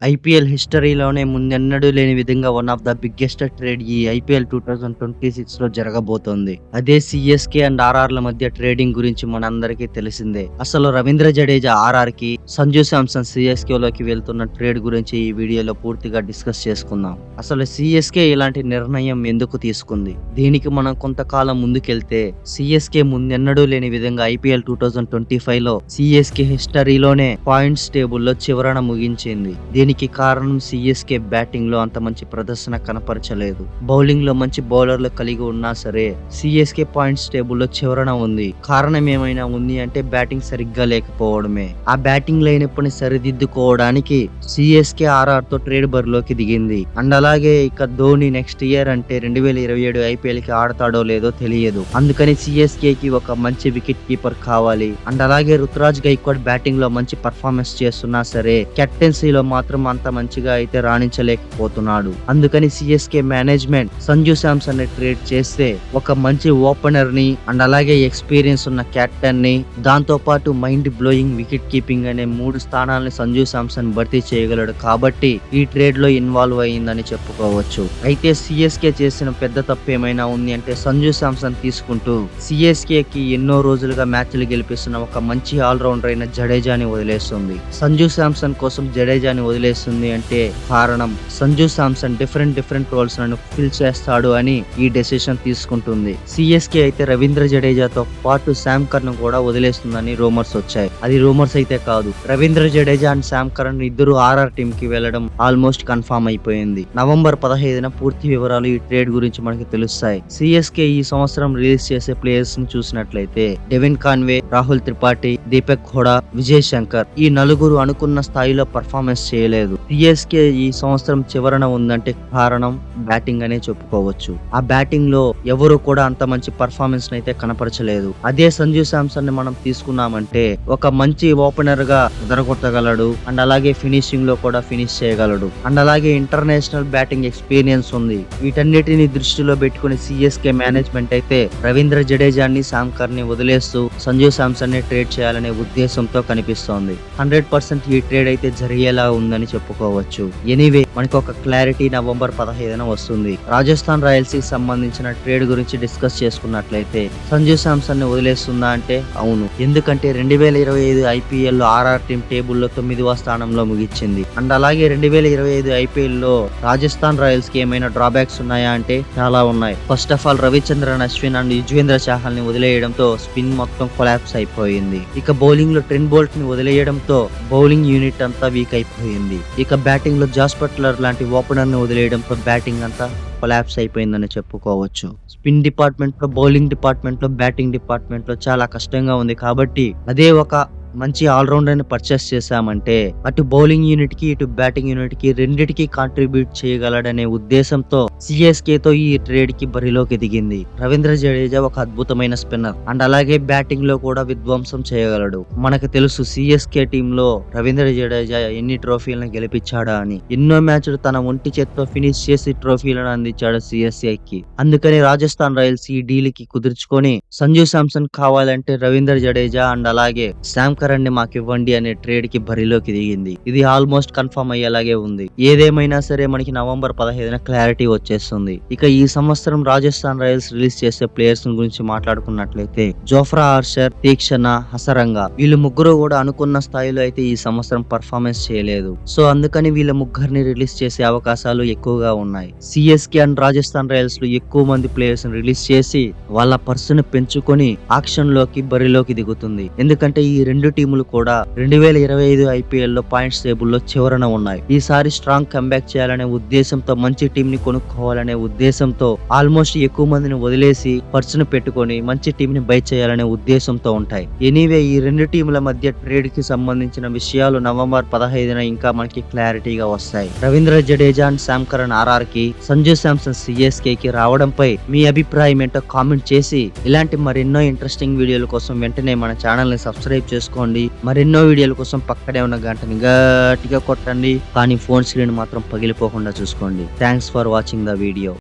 IPL హిస్టరీలోనే ముందెన్నడూ లేని విధంగా one of the biggest trade ఈ ఐపీఎల్ 2026 లో జరగబోతోంది. అదే సిఎస్కే అండ్ ఆర్ఆర్ల మధ్య ట్రేడింగ్ గురించి మనందరికీ తెలిసిందే. అసలు రవీంద్ర జడేజా ఆర్ఆర్ కి, సంజు శాంసన్ సిఎస్కే లోకి వెళ్తున్న ట్రేడ్ గురించి ఈ వీడియోలో పూర్తిగా డిస్కస్ చేసుకుందాం. అసలు సిఎస్కే ఇలాంటి నిర్ణయం ఎందుకు తీసుకుంది? దీనికి మనం కొంతకాలం ముందుకెళ్తే సిఎస్కే ముందెన్నడూ లేని విధంగా ఐపీఎల్ 2025 లో సిఎస్కే హిస్టరీలోనే పాయింట్స్ టేబుల్లో చివరన ముగించింది. దీనికి కారణం సిఎస్కే బ్యాటింగ్ లో అంత మంచి ప్రదర్శన కనపరచలేదు. బౌలింగ్ లో మంచి బౌలర్లు కలిగి ఉన్నా సరే సిఎస్కే పాయింట్స్ టేబుల్లో చివరన ఉంది. కారణం ఏమైనా ఉంది అంటే బ్యాటింగ్ సరిగ్గా లేకపోవడమే. ఆ బ్యాటింగ్ లైనప్పుని సరిదిద్దుకోవడానికి సిఎస్కే ఆర్ఆర్ తో ట్రేడ్ బరిలోకి దిగింది. అండ్ అలాగే ఇక ధోని నెక్స్ట్ ఇయర్ అంటే 2027 ఐపీఎల్ కి ఆడతాడో లేదో తెలియదు. అందుకని సిఎస్కే కి ఒక మంచి వికెట్ కీపర్ కావాలి. అండ్ అలాగే రుతురాజ్ గైక్వాడ్ బ్యాటింగ్ లో మంచి పర్ఫార్మెన్స్ చేస్తున్నా సరే కెప్టెన్సీలో మాత్రం అంత మంచిగా అయితే రాణించలేకపోతున్నాడు. అందుకని సిఎస్కే మేనేజ్మెంట్ సంజు శాంసన్ ని ట్రేడ్ చేస్తే ఒక మంచి ఓపెనర్ ని అండ్ అలాగే ఎక్స్పీరియన్స్ ఉన్న కెప్టెన్ ని, దాంతో పాటు మైండ్ బ్లోయింగ్ వికెట్ కీపింగ్ అనే 3 స్థానాలని సంజు శాంసన్ భర్తీ చేయగలడు కాబట్టి ఈ ట్రేడ్ లో ఇన్వాల్వ్ అయ్యిందని చెప్పుకోవచ్చు. అయితే సిఎస్కే చేసిన పెద్ద తప్పు ఏమైనా ఉంది అంటే సంజు శాంసన్ తీసుకుంటూ సిఎస్కే కి ఎన్నో రోజులుగా మ్యాచ్లు గెలిపిస్తున్న ఒక మంచి ఆల్రౌండర్ అయిన జడేజాని వదిలేస్తుంది. సంజు శాంసన్ కోసం జడేజాని వదిలేస్తుంది అంటే కారణం సంజు శాంసన్ డిఫరెంట్ రోల్స్ లను ఫిల్ చేస్తాడు అని ఈ డెసిషన్ తీసుకుంటుంది. సిఎస్కే అయితే రవీంద్ర జడేజాతో పాటు శామ్ కర్న్ కూడా వదిలేస్తుందని రూమర్స్ వచ్చాయి. అది రూమర్స్ అయితే కాదు. Ravindra Jadeja and Sam corn ఇద్దరు ఆర్ఆర్ టీమ్ కి వెళ్లడం ఆల్మోస్ట్ కన్ఫర్మ్ అయిపోయింది. నవంబర్ 15న పూర్తి వివరాలు ఈ ట్రేడ్ గురించి మనకి తెలుస్తాయి. సిఎస్కే ఈ సంవత్సరం రిలీజ్ చేసే ప్లేయర్స్ ని చూసినట్లయితే డెవిన్ కాన్వే, రాహుల్ త్రిపాఠి, దీపక్ హుడా, విజయ్ శంకర్ ఈ నలుగురు అనుకున్న స్థాయిలో పర్ఫార్మెన్స్ చేయలేదు. సిఎస్కే ఈ సంవత్సరం చివరన ఉందంటే కారణం బ్యాటింగ్ అనే చెప్పుకోవచ్చు. ఆ బ్యాటింగ్ లో ఎవరు కూడా అంత మంచి పర్ఫార్మెన్స్ అయితే కనపరచలేదు. అదే సంజు శాంసన్ ని మనం తీసుకున్నామంటే ఒక మంచి ఓపెనర్ గా ఎదరగొట్టగలడు అండ్ అలాగే ఫినిషింగ్ లో కూడా ఫినిష్ చేయగలడు అండ్ అలాగే ఇంటర్నేషనల్ బ్యాటింగ్ ఎక్స్పీరియన్స్ ఉంది. వీటన్నిటిని దృష్టిలో పెట్టుకుని సిఎస్కే మేనేజ్మెంట్ అయితే రవీంద్ర జడేజాని, శామ్ కర్న్ ని వదిలేస్తూ సంజు శాంసన్ ని ట్రేడ్ చేయాలనే ఉద్దేశంతో కనిపిస్తోంది. 100% ఈ ట్రేడ్ అయితే జరిగేలా ఉందని చెప్పుకోవచ్చు. ఎనీవే మనకు ఒక క్లారిటీ నవంబర్ 15న వస్తుంది. రాజస్థాన్ రాయల్స్ కి సంబంధించిన ట్రేడ్ గురించి డిస్కస్ చేసుకున్నట్లయితే సంజు శాంసన్ ని వదిలేస్తుందా అంటే అవును. ఎందుకంటే 2025 ఐపీఎల్ లో ఆర్ఆర్ టీమ్ టేబుల్లో 9వ స్థానంలో ముగించింది. అండ్ అలాగే 2025 ఐపీఎల్ లో రాజస్థాన్ రాయల్స్ కి ఏమైనా డ్రాబ్యాక్స్ ఉన్నాయా అంటే చాలా ఉన్నాయి. First of all Ravichandran Ashwin and Yuzvendra Chahal ని వదిలేయడంతో స్పిన్ మొత్తం కొలాప్స్ అయిపోయింది. ఇక బౌలింగ్ లో ట్రెంట్ బోల్ట్ ని వదిలేయడంతో బౌలింగ్ యూనిట్ అంతా వీక్ అయిపోయింది. ఇక బ్యాటింగ్ లో జాస్ బట్లర్ లాంటి ఓపెనర్ ని వదిలేయడంతో బ్యాటింగ్ అంతా కొలాప్స్ అయిపోయిందని చెప్పుకోవచ్చు. స్పిన్ డిపార్ట్మెంట్ లో, బౌలింగ్ డిపార్ట్మెంట్ లో, బ్యాటింగ్ డిపార్ట్మెంట్ లో చాలా కష్టంగా ఉంది. కాబట్టి అదే ఒక మంచి ఆల్రౌండర్ ని పర్చేస్ చేశామంటే అటు బౌలింగ్ యూనిట్ కి ఇటు బ్యాటింగ్ యూనిట్ కి రెండిటికి కాంట్రిబ్యూట్ చేయగలడనే ఉద్దేశంతో సిఎస్కే తో ఈ ట్రేడ్ కి బరిలోకి దిగింది. రవీంద్ర జడేజా ఒక అద్భుతమైన స్పిన్నర్ అండ్ అలాగే బ్యాటింగ్ లో కూడా విధ్వంసం చేయగలడు. మనకు తెలుసు సిఎస్కే టీమ్ లో రవీంద్ర జడేజా ఎన్ని ట్రోఫీలను గెలిపించాడా అని. ఎన్నో మ్యాచ్లు తన ఒంటి చేత్తో ఫినిష్ చేసి ట్రోఫీలను అందించాడు సిఎస్కే కి. అందుకని రాజస్థాన్ రాయల్స్ ఈ డీల్ కి కుదుర్చుకొని సంజు శాంసన్ కావాలంటే రవీంద్ర జడేజా అండ్ అలాగే శామ్ కరణ్ ని మాకు ఇవ్వండి అనే ట్రేడ్ కి బరిలోకి దిగింది. ఇది ఆల్మోస్ట్ కన్ఫర్మ్ అయ్యేలాగే ఉంది. ఏదేమైనా సరే మనకి నవంబర్ 15న క్లారిటీ వచ్చేస్తుంది. ఇక ఈ సంవత్సరం రాజస్థాన్ రాయల్స్ రిలీజ్ చేసే ప్లేయర్స్ గురించి మాట్లాడుకున్నట్లయితే జోఫ్రా ఆర్చర్, తీక్షణ, హసరంగా వీళ్ళు ముగ్గురు కూడా అనుకున్న స్థాయిలో అయితే ఈ సంవత్సరం పర్ఫార్మెన్స్ చేయలేదు. సో అందుకని వీళ్ళ ముగ్గురిని రిలీజ్ చేసే అవకాశాలు ఎక్కువగా ఉన్నాయి. సిఎస్కే అండ్ రాజస్థాన్ రాయల్స్ లో ఎక్కువ మంది ప్లేయర్స్ రిలీజ్ చేసి వాళ్ళ పర్సును పెంచుకొని ఆక్షన్ లోకి బరిలోకి దిగుతుంది. ఎందుకంటే ఈ రెండు టీములు కూడా 2025 ఐపీఎల్ లో పాయింట్స్ టేబుల్ లో చివరన ఉన్నాయి. ఈసారి స్ట్రాంగ్ కంబ్యాక్ చేయాలనే ఉద్దేశంతో, మంచి టీం ని కొనుక్కోవాలనే ఉద్దేశంతో ఆల్మోస్ట్ ఎక్కువ మందిని వదిలేసి పర్సును పెట్టుకొని మంచి టీం ని బై చేయాలనే ఉద్దేశంతో ఉంటాయి. ఎనీవే ఈ రెండు టీముల మధ్య ట్రేడ్ కి సంబంధించిన విషయాలు నవంబర్ 15న ఇంకా మనకి క్లారిటీగా వస్తాయి. Ravindra Jadeja and Sam Curran RR కి, సంజు శాంసన్ సిఎస్కే కి రావడంపై మీ అభిప్రాయం ఏంటో కామెంట్ చేసి ఇలాంటి మరెన్నో ఇంట్రెస్టింగ్ వీడియోల కోసం వెంటనే మన ఛానల్ ని సబ్స్క్రైబ్ చేసుకోండి. మరెన్నో వీడియోల కోసం పక్కనే ఉన్న గంటని గట్టిగా కొట్టండి. కానీ ఫోన్ స్క్రీన్ మాత్రం పగిలిపోకుండా చూసుకోండి. Thanks for watching the video.